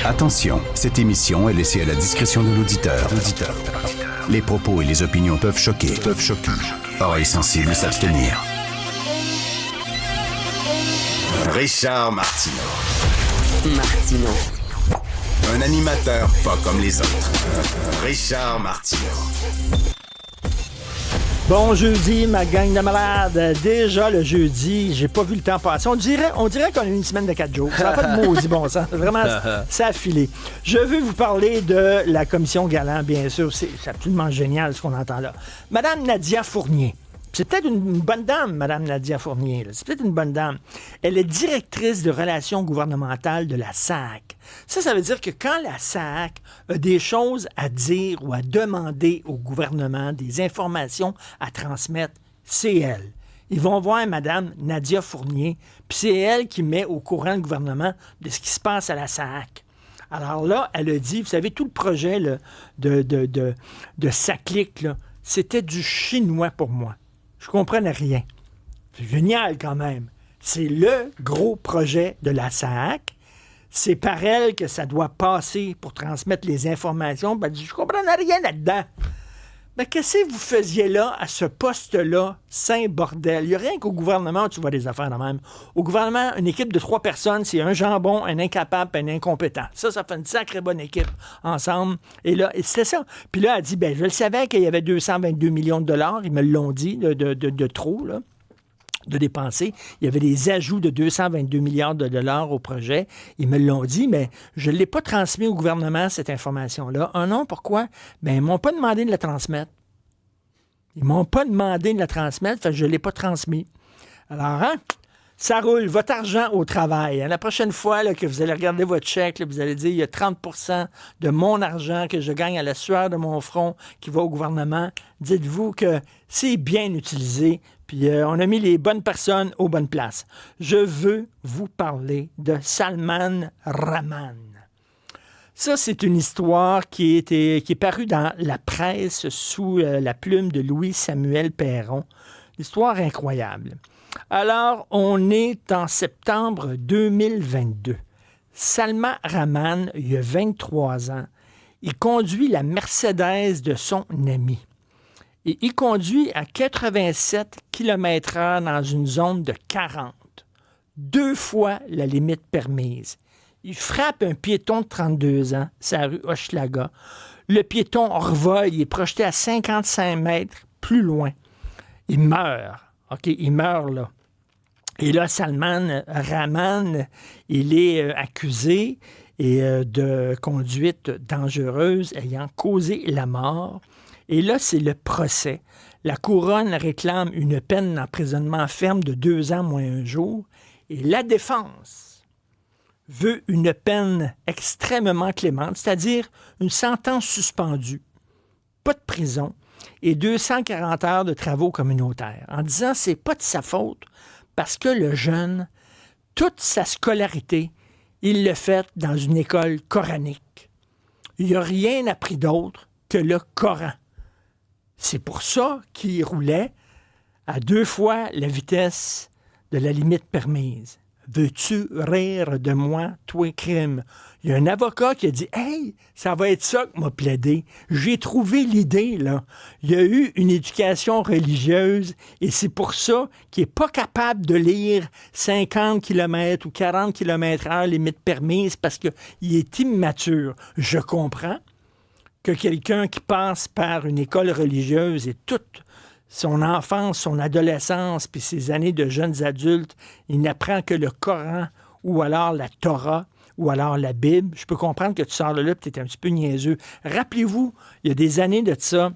Attention, cette émission est laissée à la discrétion de l'auditeur. Les propos et les opinions peuvent choquer. Oreilles sensibles s'abstenir. Richard Martineau. Un animateur pas comme les autres. Richard Martineau. Bon jeudi, ma gang de malades. Déjà le jeudi, j'ai pas vu le temps passer. On dirait qu'on a eu une semaine de 4 jours. Ça n'a pas de maudit bon sens. Vraiment, ça a filé. Je veux vous parler de la commission Galland, bien sûr. C'est absolument génial ce qu'on entend là. Madame Nadia Fournier. C'est peut-être une bonne dame, Mme Nadia Fournier. Là. C'est peut-être une bonne dame. Elle est directrice de relations gouvernementales de la SAC. Ça veut dire que quand la SAC a des choses à dire ou à demander au gouvernement, des informations à transmettre, c'est elle. Ils vont voir Mme Nadia Fournier, puis c'est elle qui met au courant le gouvernement de ce qui se passe à la SAC. Alors là, elle a dit, vous savez, tout le projet là, de SACLIC, là, c'était du chinois pour moi. Je comprenais rien. C'est génial quand même. C'est le gros projet de la SAC. C'est par elle que ça doit passer pour transmettre les informations. Ben, je comprenais rien là-dedans. Mais qu'est-ce que vous faisiez là, à ce poste-là, saint bordel? Il n'y a rien qu'au gouvernement, tu vois des affaires de même. Au gouvernement, une équipe de 3 personnes, c'est un jambon, un incapable, un incompétent. Ça fait une sacrée bonne équipe ensemble. Et là, c'était ça. Puis là, elle dit, je le savais qu'il y avait 222 millions de dollars, ils me l'ont dit, de trop, là, de dépenser. Il y avait des ajouts de 222 milliards de dollars au projet. Ils me l'ont dit, mais je ne l'ai pas transmis au gouvernement, cette information-là. Un non, pourquoi? Ils ne m'ont pas demandé de la transmettre. Ils ne m'ont pas demandé de la transmettre, fait que je ne l'ai pas transmis. Alors, ça roule, votre argent au travail. La prochaine fois là, que vous allez regarder votre chèque, là, vous allez dire, il y a 30% de mon argent que je gagne à la sueur de mon front qui va au gouvernement. Dites-vous que c'est bien utilisé, puis on a mis les bonnes personnes aux bonnes places. Je veux vous parler de Salman Rahman. Ça, c'est une histoire qui est parue dans la presse sous la plume de Louis-Samuel Perron. Histoire incroyable. Alors, on est en septembre 2022. Salman Rahman, il a 23 ans. Il conduit la Mercedes de son ami. Et il conduit à 87 km/h dans une zone de 40. 2 fois la limite permise. Il frappe un piéton de 32 ans, c'est la rue Hochelaga. Le piéton revole, il est projeté à 55 mètres plus loin. Il meurt. OK, il meurt là. Et là, Salman Rahman, il est accusé de conduite dangereuse ayant causé la mort. Et là, c'est le procès. La couronne réclame une peine d'emprisonnement ferme de 2 ans moins 1 jour. Et la défense veut une peine extrêmement clémente, c'est-à-dire une sentence suspendue, pas de prison, et 240 heures de travaux communautaires, en disant que c'est pas de sa faute, parce que le jeune, toute sa scolarité, il l'a fait dans une école coranique. Il n'a rien appris d'autre que le Coran. C'est pour ça qu'il roulait à 2 fois la vitesse de la limite permise. Veux-tu rire de moi, toi, crime? Il y a un avocat qui a dit « Hey, ça va être ça que m'a plaidé. J'ai trouvé l'idée, là. Il y a eu une éducation religieuse et c'est pour ça qu'il n'est pas capable de lire 50 km ou 40 km/h limite permise parce qu'il est immature. Je comprends que quelqu'un qui passe par une école religieuse et toute son enfance, son adolescence, puis ses années de jeunes adultes, il n'apprend que le Coran ou alors la Torah ou alors la Bible. Je peux comprendre que tu sors de là et tu es un petit peu niaiseux. Rappelez-vous, il y a des années de ça,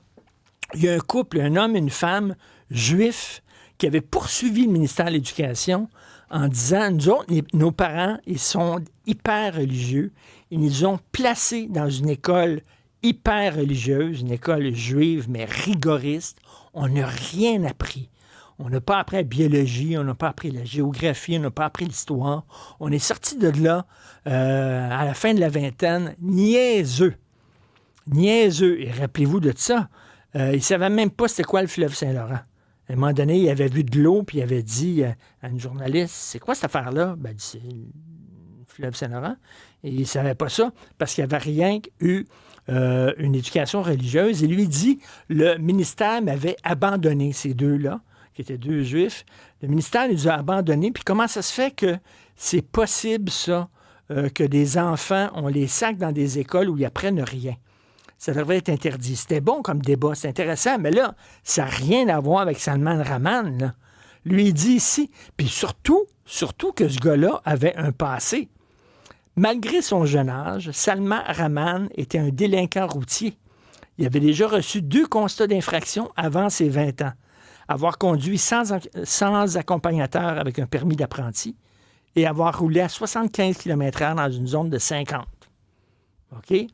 il y a un couple, un homme et une femme juifs qui avaient poursuivi le ministère de l'Éducation en disant, nous autres, nos parents, ils sont hyper religieux. Ils nous ont placés dans une école hyper religieuse, une école juive, mais rigoriste. On n'a rien appris. On n'a pas appris la biologie, on n'a pas appris la géographie, on n'a pas appris l'histoire. On est sorti de là, à la fin de la vingtaine, niaiseux. Niaiseux. Et rappelez-vous de ça. Il ne savait même pas c'était quoi le fleuve Saint-Laurent. À un moment donné, il avait vu de l'eau, puis il avait dit à une journaliste, « C'est quoi cette affaire-là? » Ben, il dit, « fleuve Saint-Laurent. Et il ne savait pas ça parce qu'il n'avait rien eu une éducation religieuse. Et lui dit, le ministère m'avait abandonné, ces deux-là, qui étaient deux juifs. Le ministère les a abandonnés. Puis comment ça se fait que c'est possible, ça, que des enfants, on les sac dans des écoles où ils apprennent rien? Ça devrait être interdit. C'était bon comme débat, c'est intéressant, mais là, ça n'a rien à voir avec Salman Rahman, là. Lui, il dit ici, puis surtout que ce gars-là avait un passé. Malgré son jeune âge, Salman Rahman était un délinquant routier. Il avait déjà reçu 2 constats d'infraction avant ses 20 ans. Avoir conduit sans accompagnateur avec un permis d'apprenti et avoir roulé à 75 km/h dans une zone de 50. OK? Et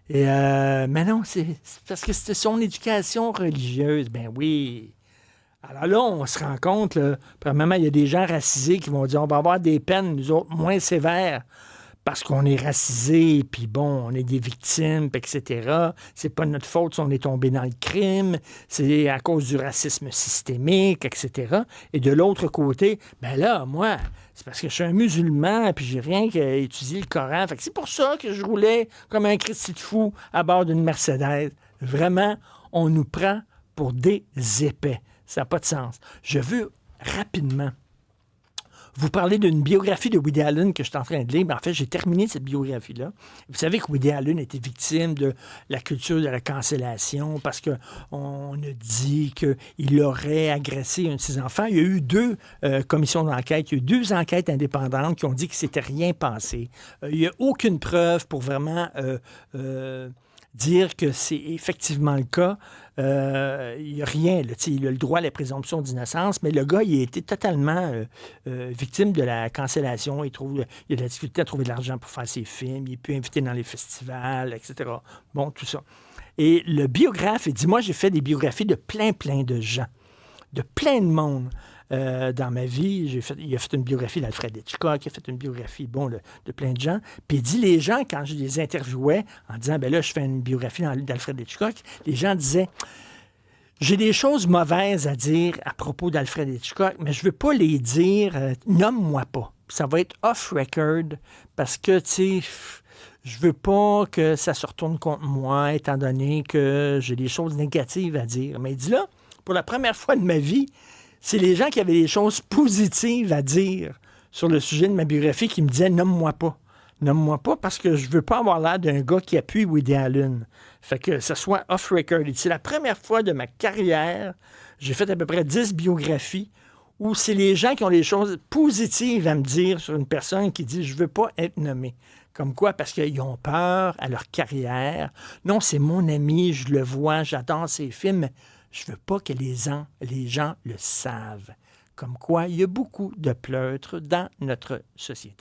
mais non, c'est parce que c'était son éducation religieuse. Ben oui. Alors là, on se rend compte, là, premièrement, il y a des gens racisés qui vont dire on va avoir des peines, nous autres, moins sévères parce qu'on est racisés, puis bon, on est des victimes, etc. C'est pas notre faute si on est tombé dans le crime, c'est à cause du racisme systémique, etc. Et de l'autre côté, ben là, moi, c'est parce que je suis un musulman, puis j'ai rien qu'à étudier le Coran. Fait que c'est pour ça que je roulais comme un Christi de fou à bord d'une Mercedes. Vraiment, on nous prend pour des épais. Ça n'a pas de sens. Je veux rapidement vous parler d'une biographie de Woody Allen que je suis en train de lire. En fait, j'ai terminé cette biographie-là. Vous savez que Woody Allen était victime de la culture de la cancellation parce qu'on a dit qu'il aurait agressé un de ses enfants. Il y a eu 2 commissions d'enquête. Il y a eu 2 enquêtes indépendantes qui ont dit que c'était rien passé. Il n'y a aucune preuve pour vraiment dire que c'est effectivement le cas. Il n'y a rien. Là, il a le droit à la présomption d'innocence, mais le gars, il a été totalement victime de la cancellation. Il a de la difficulté à trouver de l'argent pour faire ses films. Il est plus invité dans les festivals, etc. Bon, tout ça. Et le biographe, il dit, moi, j'ai fait des biographies de plein de gens, de plein de monde. Dans ma vie, il a fait une biographie d'Alfred Hitchcock, il a fait une biographie, de plein de gens. Puis il dit, les gens, quand je les interviewais, en disant, ben là, je fais une biographie d'Alfred Hitchcock, les gens disaient, j'ai des choses mauvaises à dire à propos d'Alfred Hitchcock, mais je ne veux pas les dire, nomme-moi pas. Ça va être off-record, parce que, tu sais, je veux pas que ça se retourne contre moi, étant donné que j'ai des choses négatives à dire. Mais il dit là, pour la première fois de ma vie, c'est les gens qui avaient des choses positives à dire sur le sujet de ma biographie qui me disaient « Nomme-moi pas. Nomme-moi pas parce que je veux pas avoir l'air d'un gars qui appuie Woody Allen. » Fait que ça soit off-record. C'est la première fois de ma carrière, j'ai fait à peu près 10 biographies où c'est les gens qui ont des choses positives à me dire sur une personne qui dit « Je veux pas être nommé. » Comme quoi? Parce qu'ils ont peur à leur carrière. Non, c'est mon ami, je le vois, j'adore ses films. Je veux pas que les gens le savent. Comme quoi, il y a beaucoup de pleutres dans notre société.